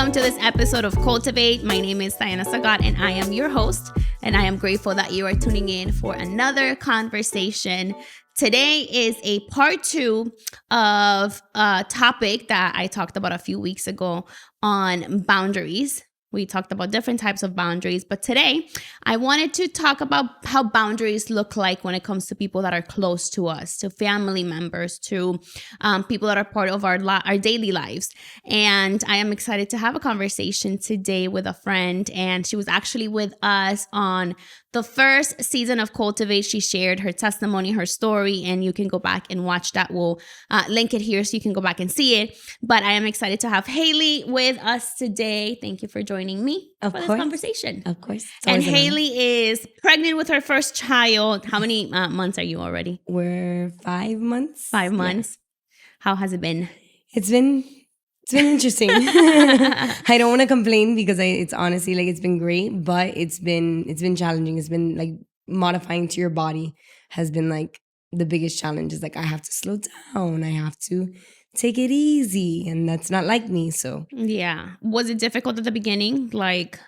welcome to this episode of Cultivate. My name is Sagot and I am your host, and I am grateful that you are tuning in for another conversation. Today is a part 2 of a topic that I talked about a few weeks ago on boundaries. We talked about different types of boundaries, but today I wanted to talk about how boundaries look like when it comes to people that are close to us, to family members, to people that are part of our daily lives. And I am excited to have a conversation today with a friend, and she was actually with us on the first season of Cultivate. She shared her testimony, her story, and you can go back and watch that. We'll link it here so you can go back and see it. But I am excited to have Hailey with us today. Thank you for joining me for this conversation. Of course. And Hailey is pregnant with her first child. How many months are you already? We're 5 months. 5 months. Yeah. How has it been? It's been interesting. I don't want to complain because it's honestly it's been great, but it's been challenging. It's been like modifying to your body has been like the biggest challenge. Is like I have to slow down. I have to take it easy, and that's not like me. So yeah, was it difficult at the beginning, like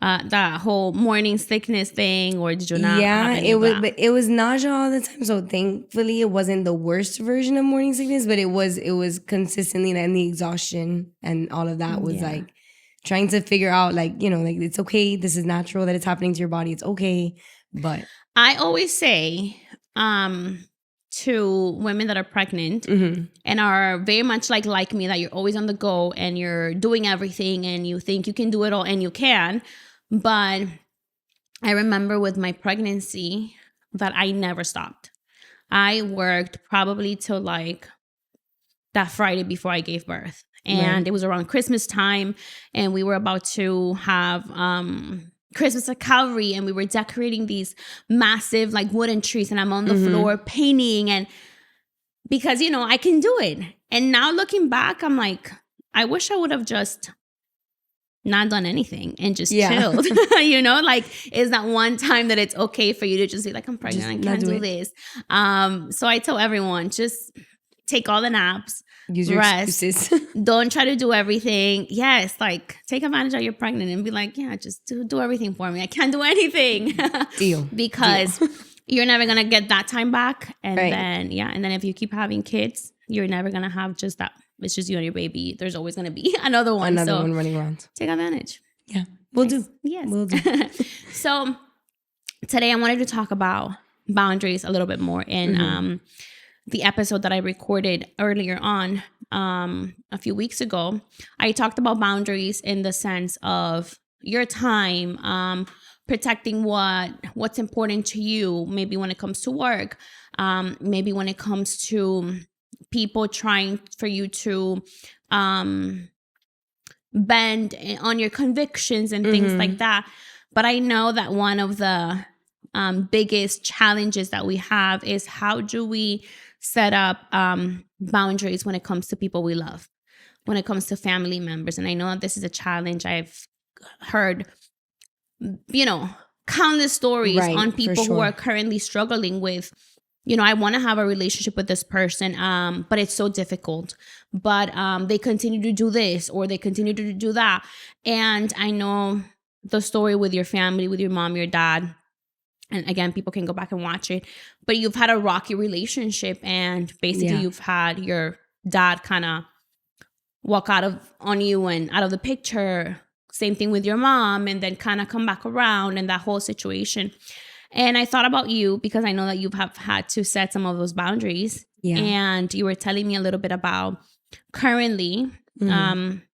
that whole morning sickness thing, or did you not? Yeah, it was nausea all the time. So thankfully, it wasn't the worst version of morning sickness, but it was consistently, and the exhaustion and all of that was like trying to figure out like it's okay. This is natural that it's happening to your body. It's okay, but I always say to women that are pregnant and are very much like me, that you're always on the go and you're doing everything and you think you can do it all, and you can. But I remember with my pregnancy that I never stopped. I worked probably till like that Friday before I gave birth. And It was around Christmas time, and we were about to have Christmas at Calvary, and we were decorating these massive like wooden trees, and I'm on the floor painting, and because I can do it. And now looking back, I'm like, I wish I would have just not done anything and just chilled. Like, is that one time that it's okay for you to just be like, I'm pregnant, I can't do this. So I tell everyone, just take all the naps, use your excuses. Don't try to do everything. Yes, like take advantage that you're pregnant and be like, yeah, just do everything for me. I can't do anything. Deal. Because you're never gonna get that time back. And then if you keep having kids, you're never gonna have just that. It's just you and your baby. There's always gonna be another one running around. Take advantage. Yeah, we'll do. Yes, we'll do. So today I wanted to talk about boundaries a little bit more in the episode that I recorded earlier on a few weeks ago. I talked about boundaries in the sense of your time, protecting what's important to you, maybe when it comes to work, maybe when it comes to people trying for you to bend on your convictions and things like that. But I know that one of the biggest challenges that we have is how do we set up boundaries when it comes to people we love, when it comes to family members. And I know that this is a challenge. I've heard, countless stories on people who are currently struggling with, I want to have a relationship with this person, but it's so difficult. But they continue to do this or they continue to do that. And I know the story with your family, with your mom, your dad. And again, people can go back and watch it. But you've had a rocky relationship, and basically you've had your dad kind of walk on you and out of the picture. Same thing with your mom, and then kind of come back around, and that whole situation. And I thought about you because I know that you have had to set some of those boundaries. Yeah. And you were telling me a little bit about currently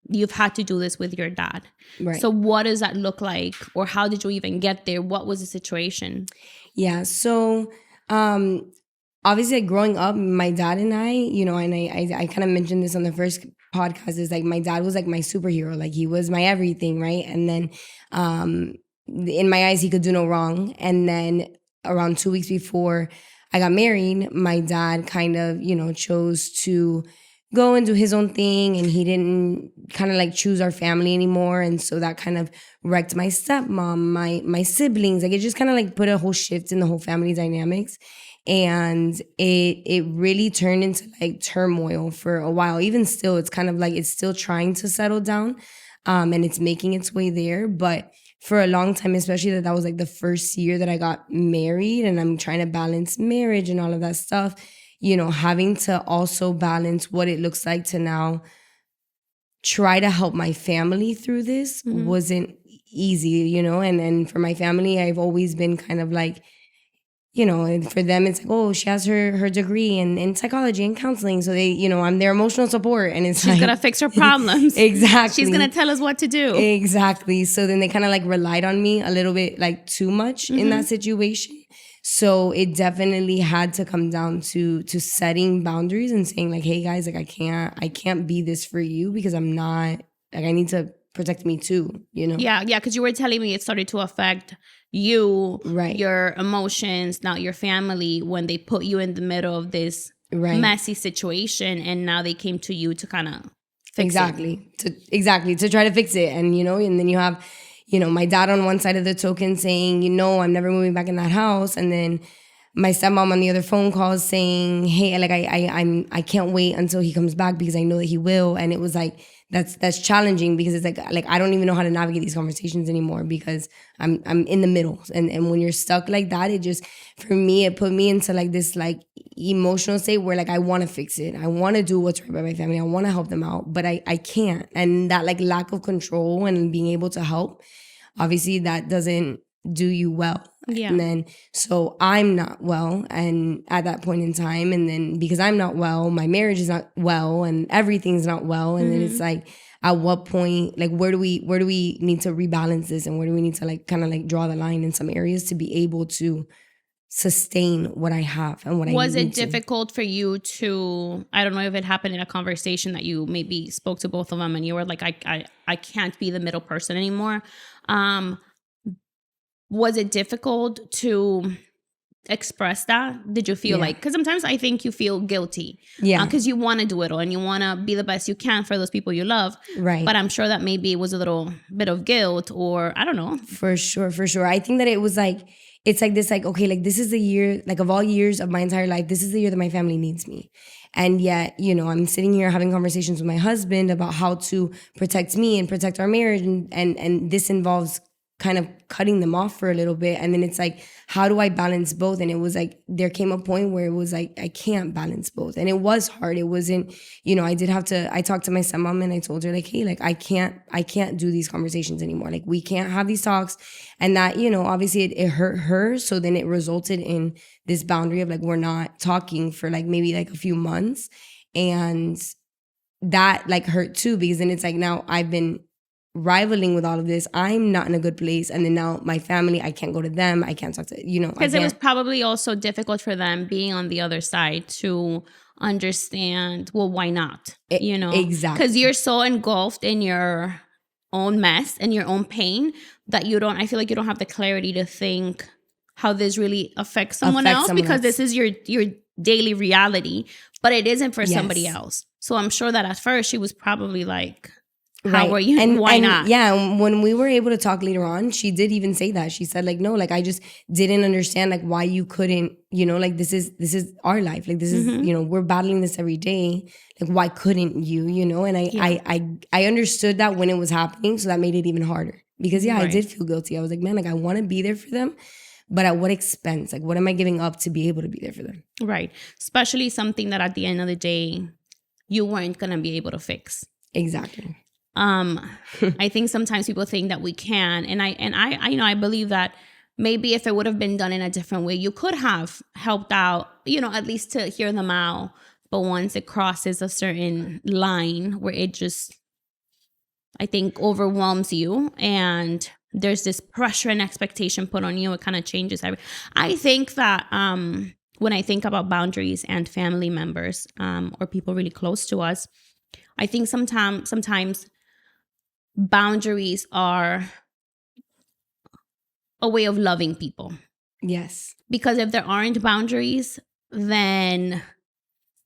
you've had to do this with your dad. Right. So what does that look like, or how did you even get there? What was the situation? Yeah. So obviously growing up, my dad and I, and I kind of mentioned this on the first podcast, is like my dad was like my superhero. Like he was my everything, right? And then in my eyes, he could do no wrong. And then around 2 weeks before I got married, my dad kind of, chose to go and do his own thing, and he didn't kind of like choose our family anymore. And so that kind of wrecked my stepmom, my siblings. Like it just kind of like put a whole shift in the whole family dynamics. And it really turned into like turmoil for a while. Even still, it's kind of like it's still trying to settle down. and it's making its way there. But for a long time, especially that was like the first year that I got married and I'm trying to balance marriage and all of that stuff, you know, having to also balance what it looks like to now try to help my family through this wasn't easy, you know, and for my family, I've always been kind of like, you know, and for them, it's like, oh, she has her degree in psychology and counseling. So they, you know, I'm their emotional support. And it's She's going to fix her problems. Exactly. She's going to tell us what to do. Exactly. So then they kind of like relied on me a little bit, like too much in that situation. So it definitely had to come down to setting boundaries and saying like, hey guys, like I can't be this for you because I'm not, like I need to protect me too, you know? Yeah. Because you were telling me it started to affect you, right, your emotions, now your family, when they put you in the middle of this messy situation, and now they came to you to kind of fix it. To try to fix it. And, you know, and then you have, you know, my dad on one side of the token saying, you know, I'm never moving back in that house. And then my stepmom on the other phone calls saying, hey, like I can't wait until he comes back because I know that he will. And it was like, that's challenging because it's like I don't even know how to navigate these conversations anymore because I'm in the middle. And when you're stuck like that, it just, for me, it put me into like this like emotional state where like I want to fix it. I want to do what's right by my family. I want to help them out, but I can't. And that like lack of control and being able to help, obviously that doesn't do you well. Yeah. And then so I'm not well, and at that point in time, and then because I'm not well, my marriage is not well, and everything's not well. And then it's like, at what point, like where do we need to rebalance this, and where do we need to like kind of like draw the line in some areas to be able to sustain what I have and what I need to. Was it difficult for you to, I don't know if it happened in a conversation that you maybe spoke to both of them and you were like, I can't be the middle person anymore. Was it difficult to express that? Did you feel like, because sometimes I think you feel guilty, because you want to do it all and you want to be the best you can for those people you love, right? But I'm sure that maybe it was a little bit of guilt, or I don't know. For sure. I think that it was like, it's like this, like, okay, like this is the year, like of all years of my entire life, this is the year that my family needs me. And yet, you know, I'm sitting here having conversations with my husband about how to protect me and protect our marriage, and this involves kind of cutting them off for a little bit. And then it's like, how do I balance both? And it was like, there came a point where it was like, I can't balance both. And it was hard. It wasn't, you know, I talked to my stepmom and I told her like, hey, like I can't do these conversations anymore. Like we can't have these talks. And that, you know, obviously it hurt her. So then it resulted in this boundary of like, we're not talking for like maybe like a few months. And that like hurt too, because then it's like, now I've been rivaling with all of this. I'm not in a good place. And then now my family, I can't go to them. I can't talk to, you know. Because it was probably also difficult for them being on the other side to understand, well, why not? You know? Exactly. Because you're so engulfed in your own mess and your own pain that I feel like you don't have the clarity to think how this really affects someone else, because this is your daily reality, but it isn't for somebody else. So I'm sure that at first she was probably like, how were you? And why not? Yeah, when we were able to talk later on, she did even say that. She said like, no, like I just didn't understand like why you couldn't, you know, like this is our life. Like this is, you know, we're battling this every day. Like why couldn't you, you know? And I understood that when it was happening, so that made it even harder. Because I did feel guilty. I was like, man, like I want to be there for them, but at what expense? Like what am I giving up to be able to be there for them? Right. Especially something that at the end of the day, you weren't going to be able to fix. Exactly. I think sometimes people think that we can, and I you know, I believe that maybe if it would have been done in a different way, you could have helped out, you know, at least to hear them out. But once it crosses a certain line where it just, I think, overwhelms you, and there's this pressure and expectation put on you, it kind of changes everything. I think that when I think about boundaries and family members or people really close to us, I think sometimes boundaries are a way of loving people. Yes. Because if there aren't boundaries, then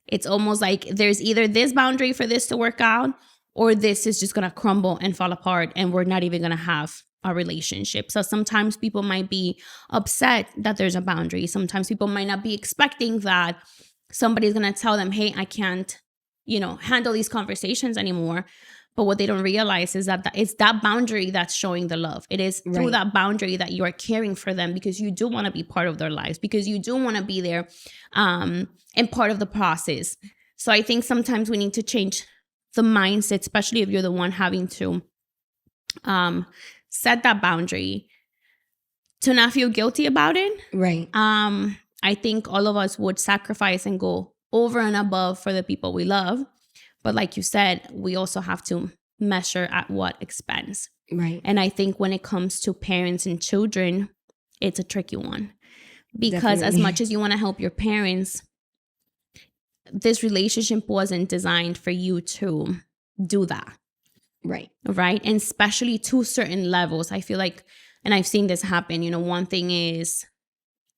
it's almost like there's either this boundary for this to work out, or this is just going to crumble and fall apart, and we're not even going to have a relationship. So sometimes people might be upset that there's a boundary. Sometimes people might not be expecting that somebody's going to tell them, hey, I can't, you know, handle these conversations anymore. But what they don't realize is that it's that boundary that's showing the love. It is through that boundary that you are caring for them, because you do want to be part of their lives, because you do want to be there and part of the process. So I think sometimes we need to change the mindset, especially if you're the one having to set that boundary, to not feel guilty about it. Right. I think all of us would sacrifice and go over and above for the people we love. But like you said, we also have to measure at what expense. Right. And I think when it comes to parents and children, it's a tricky one. Because as much as you want to help your parents, this relationship wasn't designed for you to do that. Right. Right. And especially to certain levels. I feel like, and I've seen this happen, one thing is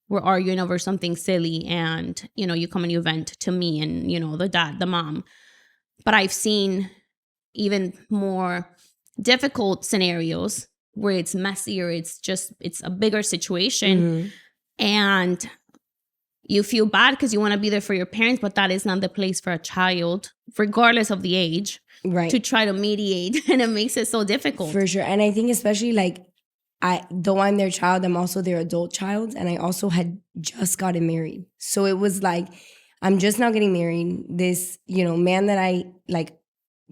we're arguing over something silly and, you come and you vent to me and, the dad, the mom. But I've seen even more difficult scenarios where it's messier. It's a bigger situation. And you feel bad because you want to be there for your parents, but that is not the place for a child, regardless of the age, to try to mediate. And it makes it so difficult. For sure. And I think especially though I'm their child, I'm also their adult child. And I also had just gotten married. So it was like, I'm just now getting married. This, man that I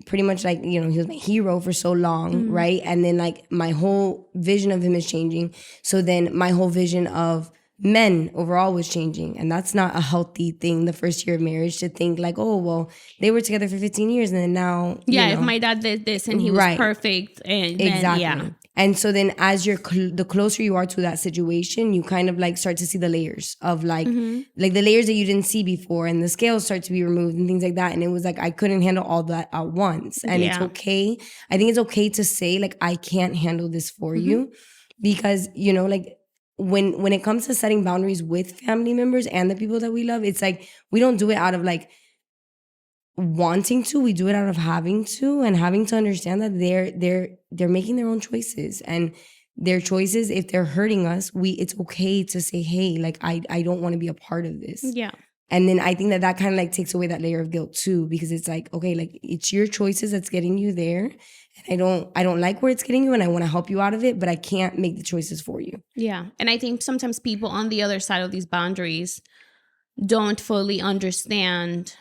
pretty much he was my hero for so long, right? And then my whole vision of him is changing. So then my whole vision of men overall was changing. And that's not a healthy thing the first year of marriage, to think oh, well, they were together for 15 years and then now. Yeah, if my dad did this and he was perfect. And exactly. Then, yeah. And so then as the closer you are to that situation, you kind of start to see the layers of the layers that you didn't see before, and the scales start to be removed and things like that. And it was I couldn't handle all that at once. And it's okay. I think it's okay to say I can't handle this for you, because, when it comes to setting boundaries with family members and the people that we love, it's we don't do it out of wanting to. We do it out of having to, and having to understand that they're making their own choices, and their choices, if they're hurting us, it's okay to say, hey, I don't want to be a part of this. Yeah. And then I think that kind of takes away that layer of guilt too, because it's okay, it's your choices that's getting you there. And I don't like where it's getting you, and I want to help you out of it, but I can't make the choices for you. Yeah. And I think sometimes people on the other side of these boundaries don't fully understand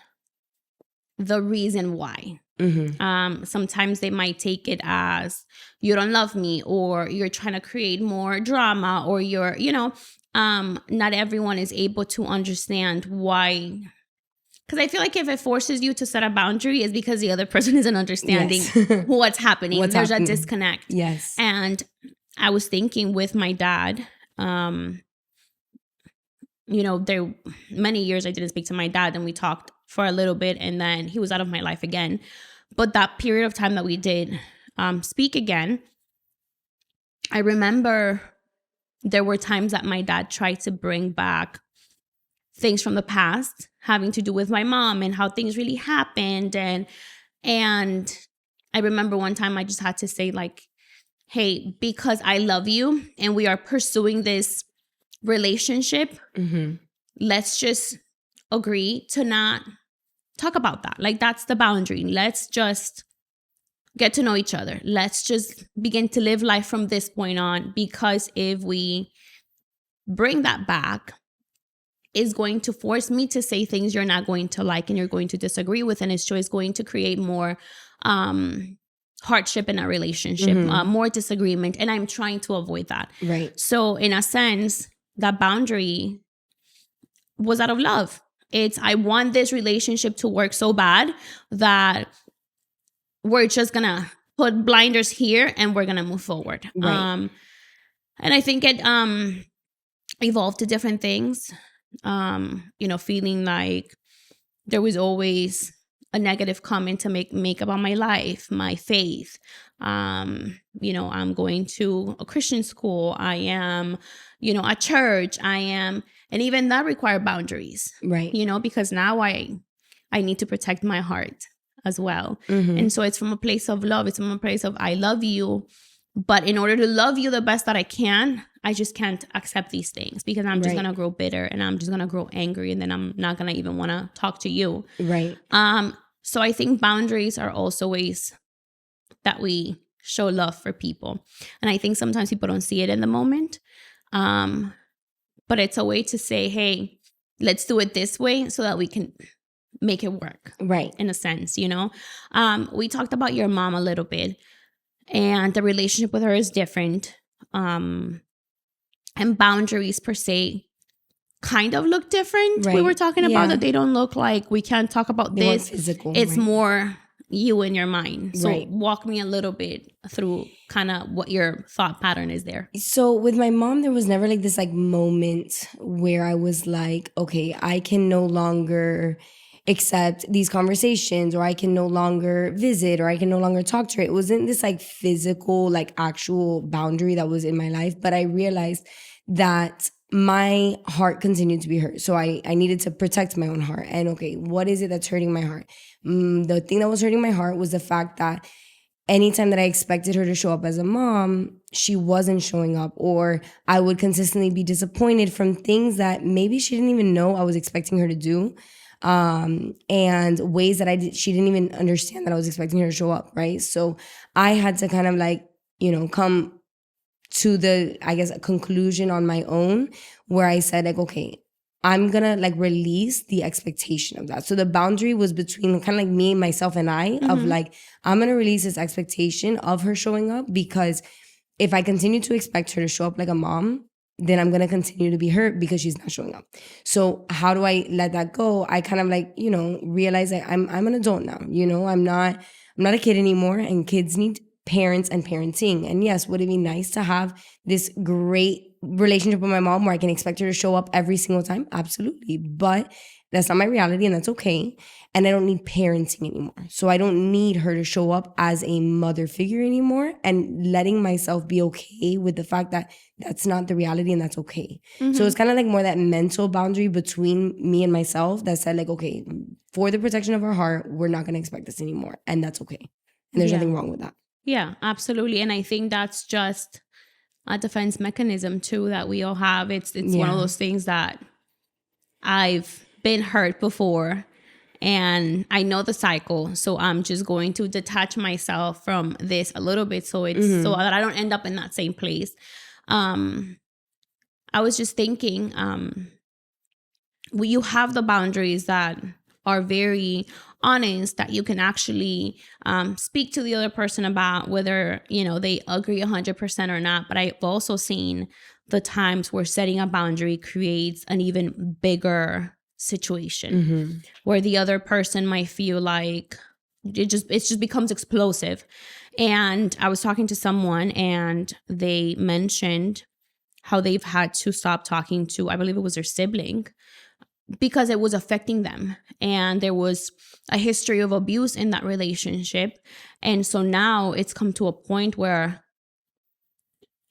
the reason why. Sometimes they might take it as you don't love me, or you're trying to create more drama, or you're, not everyone is able to understand why. Because I feel if it forces you to set a boundary, is because the other person isn't understanding what's happening. There's a disconnect. Yes. And I was thinking with my dad, there many years I didn't speak to my dad, and we talked for a little bit, and then he was out of my life again. But that period of time that we did speak again, I remember there were times that my dad tried to bring back things from the past having to do with my mom and how things really happened. And I remember one time I just had to say hey, because I love you and we are pursuing this relationship, let's just agree to not talk about that. That's the boundary. Let's just get to know each other. Let's just begin to live life from this point on, because if we bring that back, it's going to force me to say things you're not going to like and you're going to disagree with, and it's just going to create more hardship in our relationship, more disagreement, and I'm trying to avoid that. Right. So in a sense, that boundary was out of love. I want this relationship to work so bad that we're just gonna put blinders here and we're gonna move forward. Right. And I think it evolved to different things. Feeling like there was always a negative comment to make about my life, my faith. I'm going to a Christian school. I am, at church. And even that required boundaries, right? Because now I need to protect my heart as well. And so it's from a place of love. It's from a place of I love you, but in order to love you the best that I can, I just can't accept these things, because I'm just going to grow bitter and I'm just going to grow angry, and then I'm not going to even want to talk to you. Right. So I think boundaries are also ways that we show love for people. And I think sometimes people don't see it in the moment. But it's a way to say, hey, let's do it this way so that we can make it work. Right. In a sense, you know. We talked about your mom a little bit, and the relationship with her is different. And boundaries per se kind of look different. Right. We were talking about that they don't look like we can't talk about They weren't this. physical. It's right. more you in your mind. So Right. walk me a little bit through kind of what your thought pattern is there. So with my mom, there was never like this like moment where I was like, okay, I can no longer accept these conversations, or I can no longer visit, or I can no longer talk to her. It wasn't this like physical, like actual boundary that was in my life, but I realized that my heart continued to be hurt. So I needed to protect my own heart. And okay, what is it that's hurting my heart? The thing that was hurting my heart was the fact that anytime that I expected her to show up as a mom, she wasn't showing up, or I would consistently be disappointed from things that maybe she didn't even know I was expecting her to do. And ways that she didn't even understand that I was expecting her to show up, right? So I had to kind of like, come to the, I guess, a conclusion on my own where I said like, okay, I'm gonna like release the expectation of that. So the boundary was between kind of like me, myself, and I of like, I'm gonna release this expectation of her showing up, because if I continue to expect her to show up like a mom, then I'm gonna continue to be hurt because she's not showing up. So how do I let that go? I kind of like, realize that I'm an adult now. I'm not a kid anymore, and kids need parents and parenting. And yes, would it be nice to have this great relationship with my mom where I can expect her to show up every single time? Absolutely. But that's not my reality, and that's okay. And I don't need parenting anymore. So I don't need her to show up as a mother figure anymore, and letting myself be okay with the fact that that's not the reality, and that's okay. So it's kind of like more that mental boundary between me and myself that said like, okay, for the protection of our heart, we're not going to expect this anymore. And that's okay. And there's nothing wrong with that. Yeah, absolutely. And I think that's just a defense mechanism too that we all have. It's one of those things that I've been hurt before, and I know the cycle. So I'm just going to detach myself from this a little bit so it's so that I don't end up in that same place. I was just thinking, you have the boundaries that are very honest, that you can actually speak to the other person about whether, they agree 100% or not. But I've also seen the times where setting a boundary creates an even bigger situation where the other person might feel like it just becomes explosive. And I was talking to someone, and they mentioned how they've had to stop talking to, I believe it was their sibling, because it was affecting them. And there was a history of abuse in that relationship. And so now it's come to a point where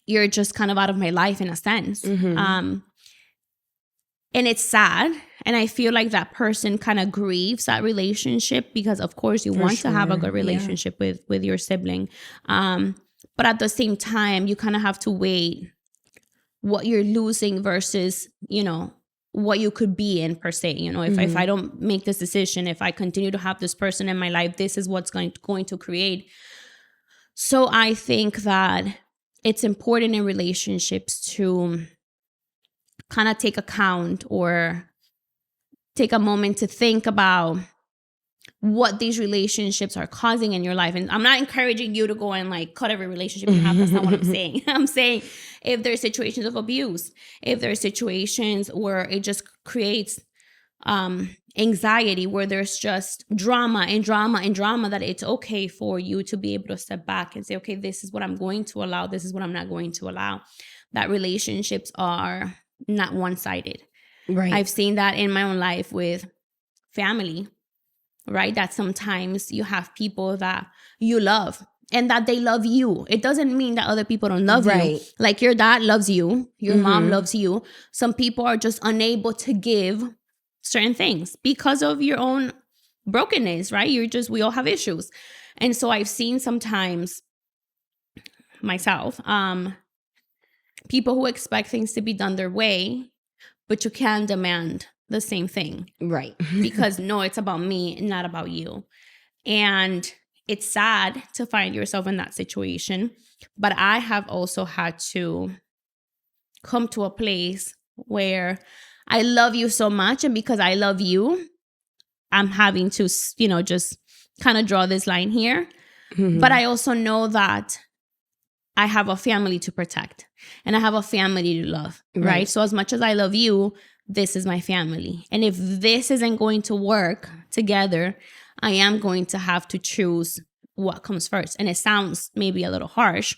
you're just kind of out of my life in a sense. And it's sad. And I feel like that person kind of grieves that relationship, because of course you want to have a good relationship with your sibling. But at the same time, you kind of have to weigh what you're losing versus, what you could be in per se. If I don't make this decision, if I continue to have this person in my life, this is what's going to create. So I think that it's important in relationships to kind of take account or take a moment to think about what these relationships are causing in your life. And I'm not encouraging you to go and like cut every relationship you have. That's not what I'm saying. I'm saying if there's situations of abuse, if there's situations where it just creates anxiety, where there's just drama and drama and drama, that it's okay for you to be able to step back and say, okay, this is what I'm going to allow. This is what I'm not going to allow. That relationships are not one-sided. Right. I've seen that in my own life with family, right? That sometimes you have people that you love and that they love you. It doesn't mean that other people don't love you. Like your dad loves you, your mom loves you. Some people are just unable to give certain things because of your own brokenness, right? We all have issues. And so I've seen sometimes myself, people who expect things to be done their way, but you can't demand the same thing. Right. Because no, it's about me and not about you. And it's sad to find yourself in that situation. But I have also had to come to a place where I love you so much. And because I love you, I'm having to, just kind of draw this line here. Mm-hmm. But I also know that I have a family to protect and I have a family to love, right? So as much as I love you, this is my family. And if this isn't going to work together, I am going to have to choose what comes first. And it sounds maybe a little harsh,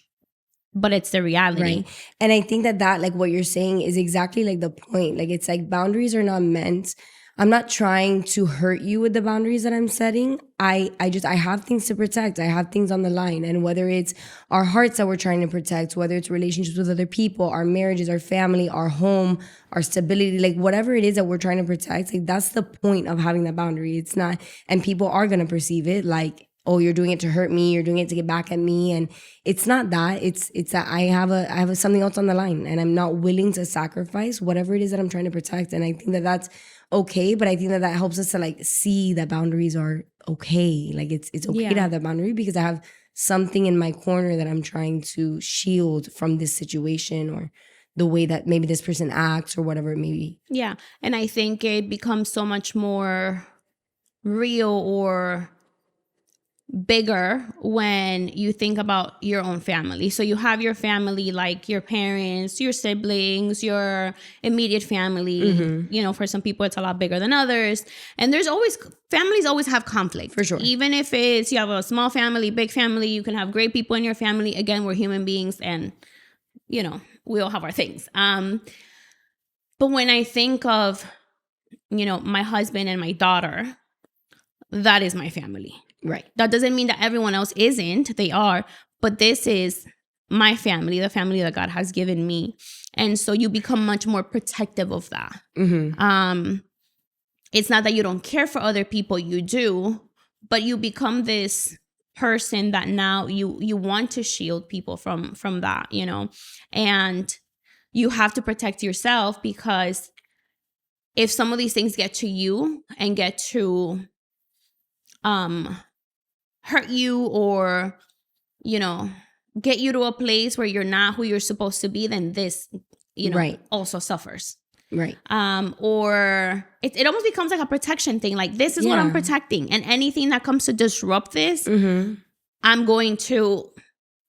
but it's the reality. Right. And I think that like what you're saying is exactly like the point. Like, it's like boundaries are not meant. I'm not trying to hurt you with the boundaries that I'm setting. I have things to protect. I have things on the line. And whether it's our hearts that we're trying to protect, whether it's relationships with other people, our marriages, our family, our home, our stability, like whatever it is that we're trying to protect, like that's the point of having that boundary. It's not, and people are going to perceive it like, oh, you're doing it to hurt me, you're doing it to get back at me. And it's not that. It's that I have something else on the line and I'm not willing to sacrifice whatever it is that I'm trying to protect. And I think that that's okay, but I think that helps us to like see that boundaries are okay. Like it's okay to have that boundary because I have something in my corner that I'm trying to shield from this situation or the way that maybe this person acts or whatever it may be. Yeah. And I think it becomes so much more real or bigger when you think about your own family. So you have your family, like your parents, your siblings, your immediate family. Mm-hmm. For some people it's a lot bigger than others. And families always have conflict. For sure. Even if it's you have a small family, big family, you can have great people in your family. Again, we're human beings and we all have our things. But when I think of my husband and my daughter, that is my family. Right. That doesn't mean that everyone else isn't. They are. But this is my family, the family that God has given me. And so you become much more protective of that. Mm-hmm. It's not that you don't care for other people. You do. But you become this person that now you want to shield people from that, And you have to protect yourself because if some of these things get to you and get to hurt you or, get you to a place where you're not who you're supposed to be, then this, also suffers. Right. Or it almost becomes like a protection thing. Like, this is what I'm protecting. And anything that comes to disrupt this, I'm going to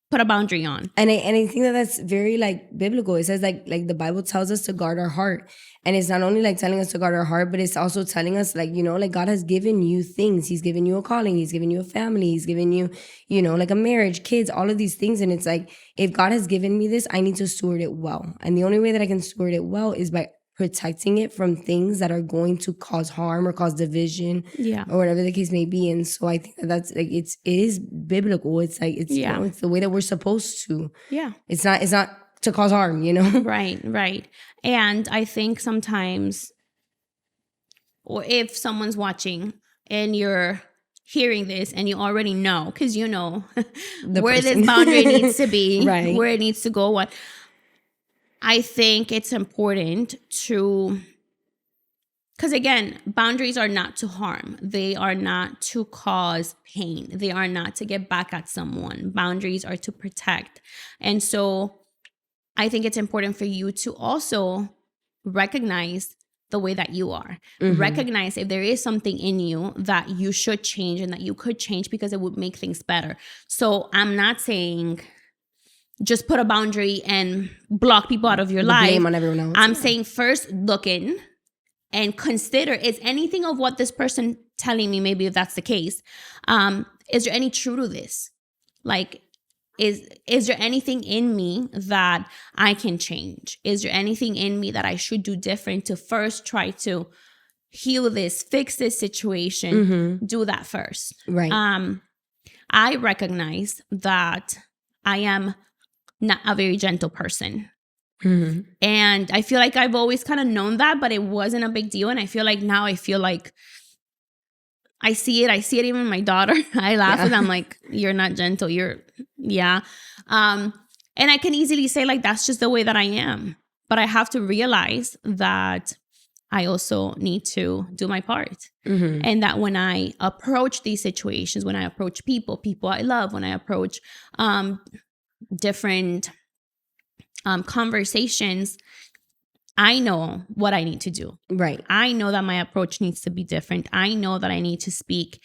put a boundary on. And I think that's very like biblical. It says like the Bible tells us to guard our heart. And it's not only like telling us to guard our heart, but it's also telling us like, like God has given you things. He's given you a calling. He's given you a family. He's given you, like a marriage, kids, all of these things. And it's like, if God has given me this, I need to steward it well. And the only way that I can steward it well is by protecting it from things that are going to cause harm or cause division or whatever the case may be. And so I think that's like, it is biblical. It's like, it's, it's the way that we're supposed to. Yeah. It's not to cause harm, Right. And I think sometimes, or if someone's watching and you're hearing this and you already know, because where this boundary needs to be, right, where it needs to go, what I think it's important to, because again, boundaries are not to harm. They are not to cause pain. They are not to get back at someone. Boundaries are to protect. And so I think it's important for you to also recognize the way that you are. Recognize if there is something in you that you should change and that you could change because it would make things better. So I'm not saying just put a boundary and block people out of your life. Blame on everyone else. I'm saying first look in and consider, is anything of what this person telling me, maybe if that's the case, is there any truth to this? Like, is there anything in me that I can change? Is there anything in me that I should do different to first try to heal this, fix this situation? Do that first. Right. I recognize that I am not a very gentle person. And I feel like I've always kind of known that, but it wasn't a big deal. And I feel like now I see it even in my daughter. I laugh and I'm like, you're not gentle. And I can easily say like, that's just the way that I am. But I have to realize that I also need to do my part. Mm-hmm. And that when I approach these situations, when I approach people I love, when I approach different conversations, I know what I need to do. Right. I know that my approach needs to be different. I know that I need to speak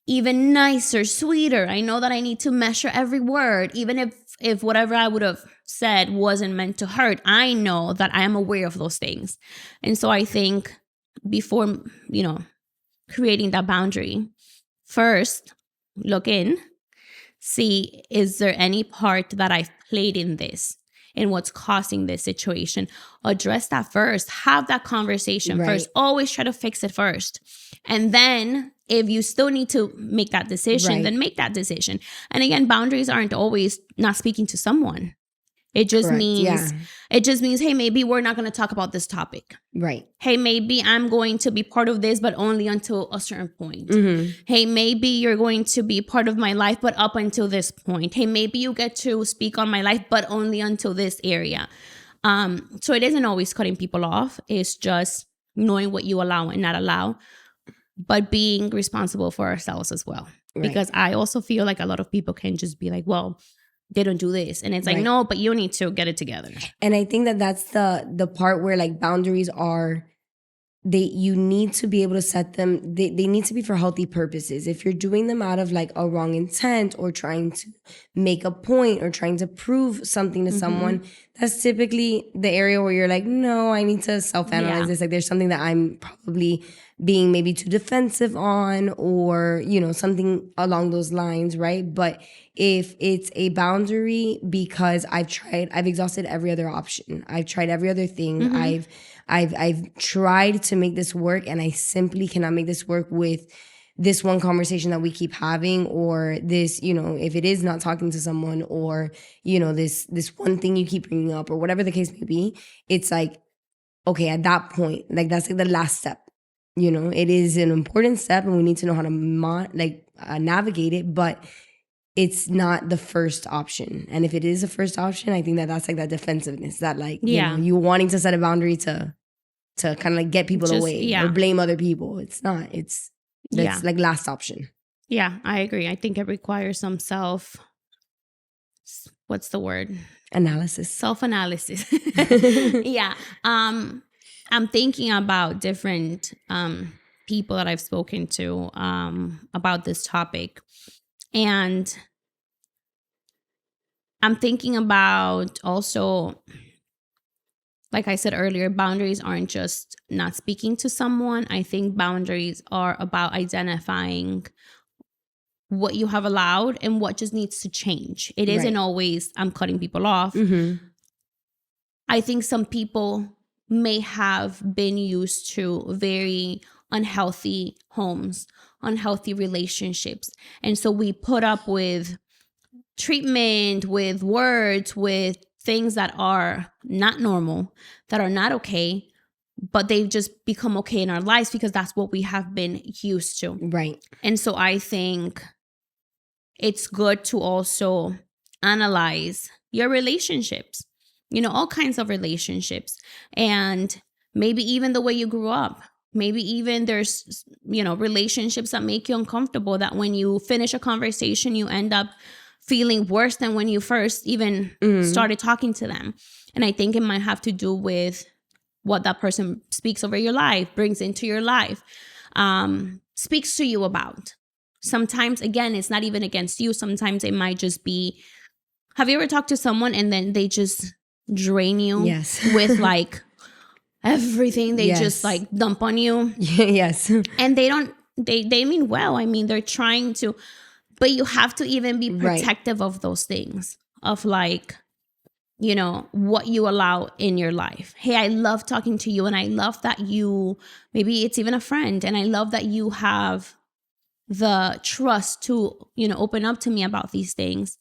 even nicer, sweeter. I know that I need to measure every word, even if whatever I would have said wasn't meant to hurt. I know that I am aware of those things. And so I think before, creating that boundary, first, look in, see, is there any part that I've played in this and what's causing this situation? Address that first. Have that conversation first. Always try to fix it first. And then if you still need to make that decision, then make that decision. And again, boundaries aren't always not speaking to someone. It just means, hey, maybe we're not going to talk about this topic. Right. Hey, maybe I'm going to be part of this, but only until a certain point. Mm-hmm. Hey, maybe you're going to be part of my life, but up until this point. Hey, maybe you get to speak on my life, but only until this area. So it isn't always cutting people off. It's just knowing what you allow and not allow, but being responsible for ourselves as well. Right. Because I also feel like a lot of people can just be like, well, they don't do this. And it's like, no, but you need to get it together. And I think that that's the part where like boundaries are, you need to be able to set them. They need to be for healthy purposes. If you're doing them out of like a wrong intent or trying to make a point or trying to prove something to someone, that's typically the area where you're like, no, I need to self-analyze this. Like there's something that I'm probably being maybe too defensive on, or, something along those lines, right? But if it's a boundary because I've exhausted every other option, I've tried every other thing, I've tried to make this work, and I simply cannot make this work with this one conversation that we keep having, or this, if it is not talking to someone, or, this one thing you keep bringing up, or whatever the case may be, it's like, okay, at that point, like that's like the last step. It is an important step, and we need to know how to navigate it, but it's not the first option. And if it is the first option, I think that that's like that defensiveness, that like, you wanting to set a boundary to kind of like get people away or blame other people. It's not. That's like last option. Yeah, I agree. I think it requires some what's the word? Analysis. Self-analysis. Yeah. I'm thinking about different people that I've spoken to about this topic. And I'm thinking about also, like I said earlier, boundaries aren't just not speaking to someone. I think boundaries are about identifying what you have allowed and what just needs to change. It isn't always I'm cutting people off. Mm-hmm. I think some people may have been used to very unhealthy homes, unhealthy relationships. And so we put up with treatment, with words, with things that are not normal, that are not okay, but they've just become okay in our lives because that's what we have been used to. Right. And so I think it's good to also analyze your relationships, all kinds of relationships, and maybe even the way you grew up. Maybe even there's, relationships that make you uncomfortable, that when you finish a conversation, you end up feeling worse than when you first even started talking to them. And I think it might have to do with what that person speaks over your life, brings into your life, speaks to you about. Sometimes, again, it's not even against you. Sometimes it might just be, have you ever talked to someone and then they just drain you with like everything? They just like dump on you. Yes. And they mean well. I mean, they're trying to, but you have to even be protective of those things, of like, what you allow in your life. Hey, I love talking to you, and I love that you, maybe it's even a friend, and I love that you have the trust to, open up to me about these things.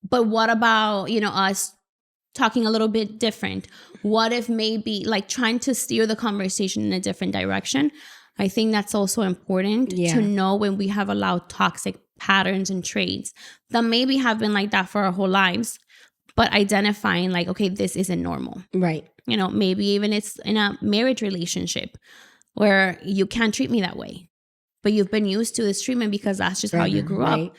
But what about, us talking a little bit different? What if maybe like trying to steer the conversation in a different direction? I think that's also important to know when we have allowed toxic patterns and traits that maybe have been like that for our whole lives. but identifying like, okay, this isn't normal. Right. You know, maybe even it's in a marriage relationship where you can't treat me that way, but you've been used to this treatment because that's just how you grew up.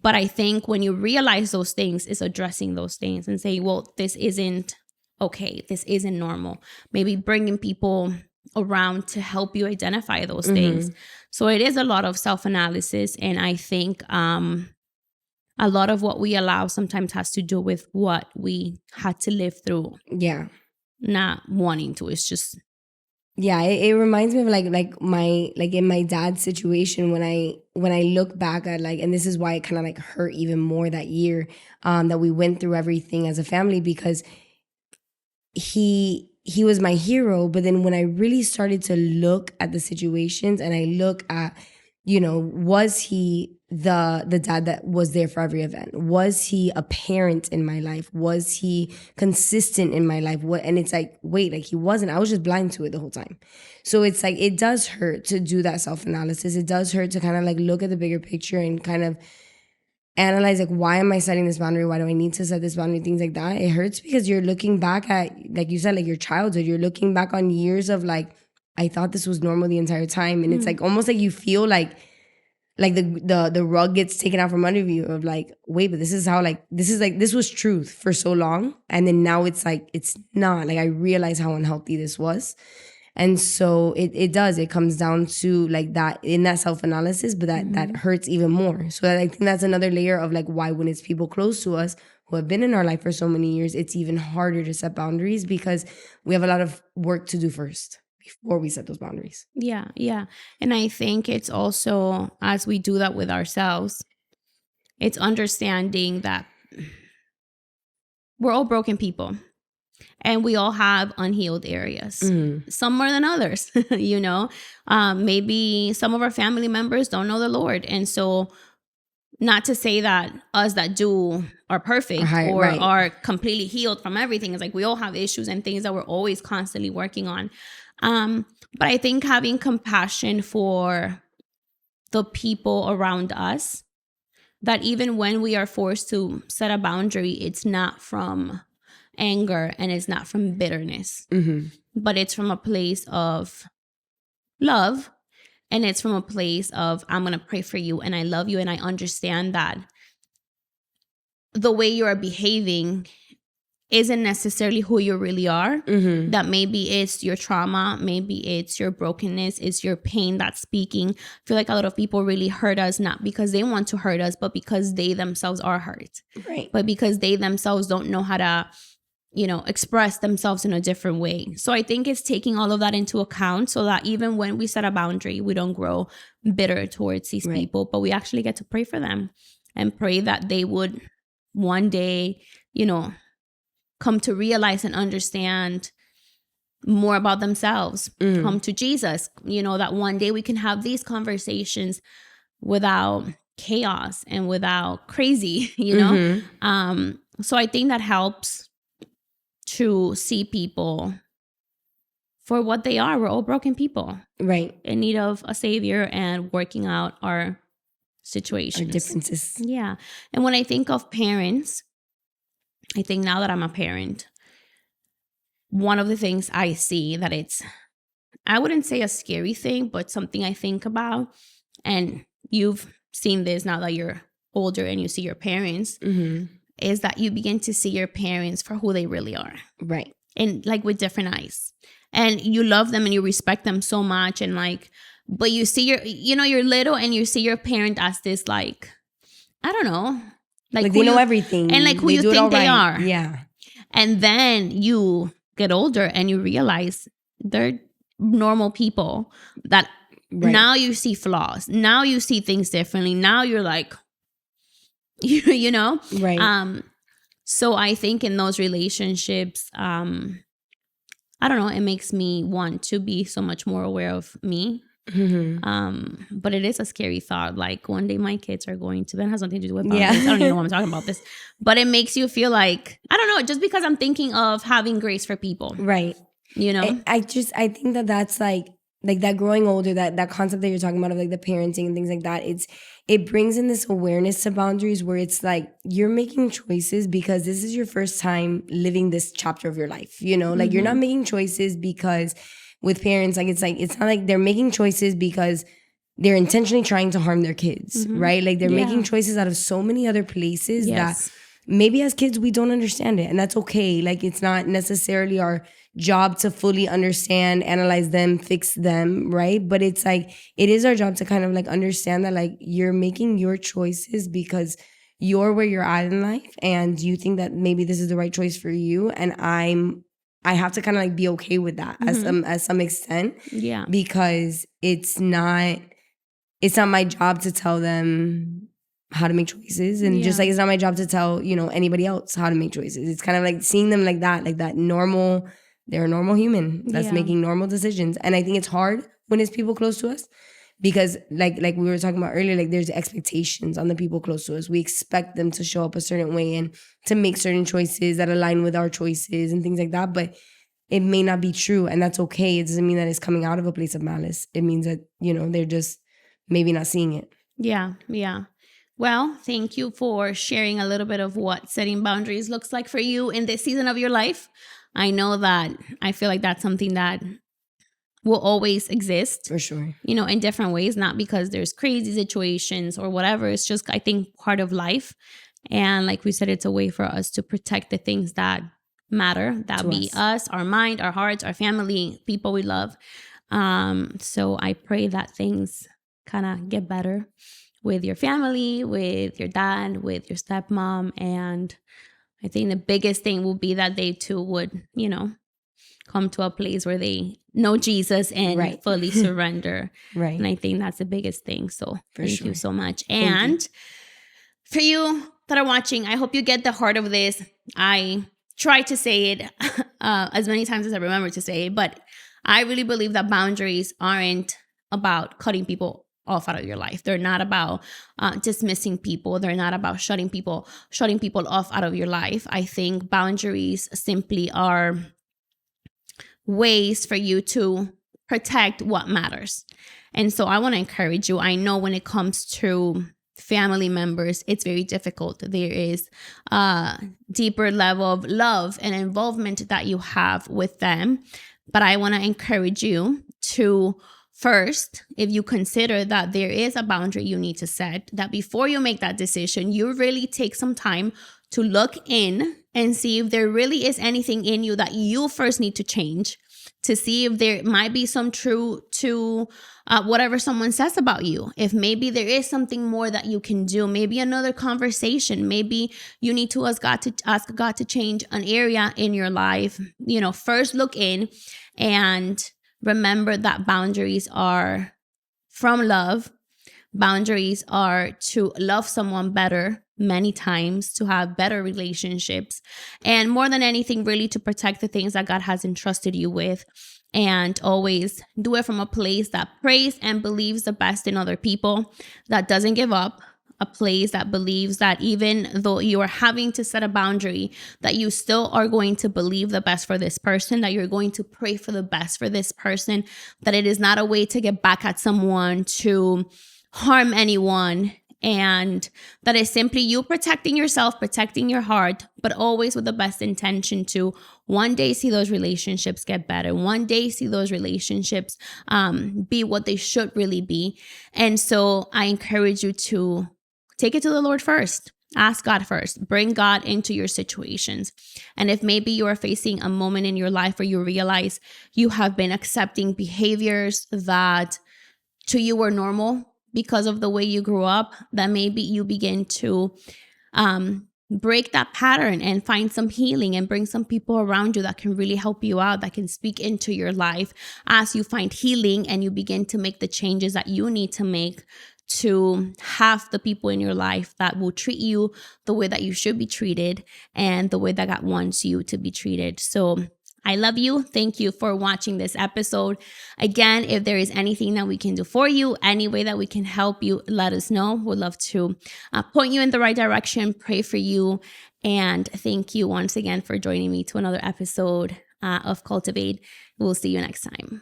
But I think when you realize those things, it's addressing those things and saying, well, this isn't okay. This isn't normal. Maybe bringing people around to help you identify those things. So it is a lot of self-analysis. And I think a lot of what we allow sometimes has to do with what we had to live through. Yeah. Not wanting to. It's just... Yeah, it reminds me of like in my dad's situation when I look back at like, and this is why it kind of like hurt even more that year that we went through everything as a family, because he was my hero. But then when I really started to look at the situations and I look at, you know, was he the dad that was there for every event? Was he a parent in my life? Was he consistent in my life? And it's like, wait, like he wasn't. I was just blind to it the whole time. So it's like, it does hurt to do that self-analysis. It does hurt to kind of like look at the bigger picture and kind of analyze like, why am I setting this boundary? Why do I need to set this boundary? Things like that. It hurts because you're looking back at, like you said, like your childhood. You're looking back on years of like, I thought this was normal the entire time. And it's like, almost like you feel like the rug gets taken out from under you of like, wait, but this was truth for so long. And then now it's like, it's not. Like I realize how unhealthy this was. And so it comes down to like that, in that self-analysis, but that hurts even more. So I think that's another layer of like why when it's people close to us who have been in our life for so many years, it's even harder to set boundaries because we have a lot of work to do first before we set those boundaries. Yeah. And I think it's also, as we do that with ourselves, it's understanding that we're all broken people and we all have unhealed areas, some more than others, you know. Maybe some of our family members don't know the Lord. And so not to say that us that do are perfect or are completely healed from everything. It's like we all have issues and things that we're always constantly working on. But I think having compassion for the people around us, that even when we are forced to set a boundary, it's not from anger and it's not from bitterness, but it's from a place of love. And it's from a place of, I'm going to pray for you and I love you. And I understand that the way you are behaving isn't necessarily who you really are. That maybe it's your trauma, maybe it's your brokenness, it's your pain that's speaking. I feel like a lot of people really hurt us, not because they want to hurt us, but because they themselves are hurt. Right. But because they themselves don't know how to, you know, express themselves in a different way. So I think it's taking all of that into account so that even when we set a boundary, we don't grow bitter towards these people, but we actually get to pray for them and pray that they would one day, you know, come to realize and understand more about themselves, come to Jesus, you know, that one day we can have these conversations without chaos and without crazy, you know? So I think that helps to see people for what they are. We're all broken people. Right. In need of a savior and working out our situations. Our differences. Yeah. And when I think of parents, I think now that I'm a parent, one of the things I see that it's, I wouldn't say a scary thing, but something I think about, and you've seen this now that you're older and you see your parents, is that you begin to see your parents for who they really are. Right. And like with different eyes. And you love them and you respect them so much. And like, but you see you're little and you see your parent as this, like, I don't know. Like they know everything. And like who you think they are. Yeah. And then you get older and you realize they're normal people that now you see flaws. Now you see things differently. Now you're like, you know? Right. So I think in those relationships, I don't know, it makes me want to be so much more aware of me. But it is a scary thought. Like one day my kids are going to, that has nothing to do with boundaries. I don't even know why I'm talking about this, but it makes you feel like, I don't know, just because I'm thinking of having grace for people. Right. You know, I think that that's like, like that growing older, that concept that you're talking about of like the parenting and things like that, it brings in this awareness to boundaries where it's like you're making choices because this is your first time living this chapter of your life, you know? Like you're not making choices because with parents, like it's not like they're making choices because they're intentionally trying to harm their kids, right? Like they're making choices out of so many other places that maybe as kids we don't understand it, and that's okay. Like it's not necessarily our job to fully understand, analyze them, fix them, right? But it's like it is our job to kind of like understand that like you're making your choices because you're where you're at in life and you think that maybe this is the right choice for you, and I have to kind of like be okay with that as some extent, because it's not my job to tell them how to make choices, and just like it's not my job to tell, you know, anybody else how to make choices. It's kind of like seeing them like that normal, they're a normal human that's making normal decisions. And I think it's hard when it's people close to us because like we were talking about earlier, like there's expectations on the people close to us. We expect them to show up a certain way and to make certain choices that align with our choices and things like that, but it may not be true, and that's okay. It doesn't mean that it's coming out of a place of malice. It means that, you know, they're just maybe not seeing it. Yeah. Well, thank you for sharing a little bit of what setting boundaries looks like for you in this season of your life. I know that I feel like that's something that will always exist. For sure. You know, in different ways, not because there's crazy situations or whatever. It's just, I think, part of life. And like we said, it's a way for us to protect the things that matter. That be us, our mind, our hearts, our family, people we love. So I pray that things kind of get better with your family, with your dad, with your stepmom. And I think the biggest thing will be that they too would, you know, come to a place where they know Jesus and fully surrender. And I think that's the biggest thing. So thank you so much. And for you that are watching, I hope you get the heart of this. I try to say it as many times as I remember to say it, but I really believe that boundaries aren't about cutting people off out of your life. They're not about dismissing people. They're not about shutting people off out of your life. I think boundaries simply are ways for you to protect what matters. And so I want to encourage you. I know when it comes to family members, it's very difficult. There is a deeper level of love and involvement that you have with them. But I want to encourage you to first, if you consider that there is a boundary you need to set, that before you make that decision, you really take some time to look in and see if there really is anything in you that you first need to change, to see if there might be some truth to whatever someone says about you. If maybe there is something more that you can do, maybe another conversation, maybe you need to ask God to change an area in your life. You know, first look in and remember that boundaries are from love. Boundaries are to love someone better many times, to have better relationships, and more than anything, really to protect the things that God has entrusted you with. And always do it from a place that prays and believes the best in other people, that doesn't give up, a place that believes that even though you are having to set a boundary, that you still are going to believe the best for this person, that you're going to pray for the best for this person, that it is not a way to get back at someone, to harm anyone, and that is simply you protecting yourself, protecting your heart, but always with the best intention to one day see those relationships get better, one day see those relationships be what they should really be. And so I encourage you to take it to the Lord first. Ask God first. Bring God into your situations. And if maybe you are facing a moment in your life where you realize you have been accepting behaviors that to you were normal because of the way you grew up, that maybe you begin to break that pattern and find some healing and bring some people around you that can really help you out, that can speak into your life as you find healing and you begin to make the changes that you need to make to have the people in your life that will treat you the way that you should be treated and the way that God wants you to be treated. So I love you. Thank you for watching this episode. Again, if there is anything that we can do for you, any way that we can help you, let us know. We'd love to point you in the right direction, pray for you. And thank you once again for joining me to another episode of Cultivate. We'll see you next time.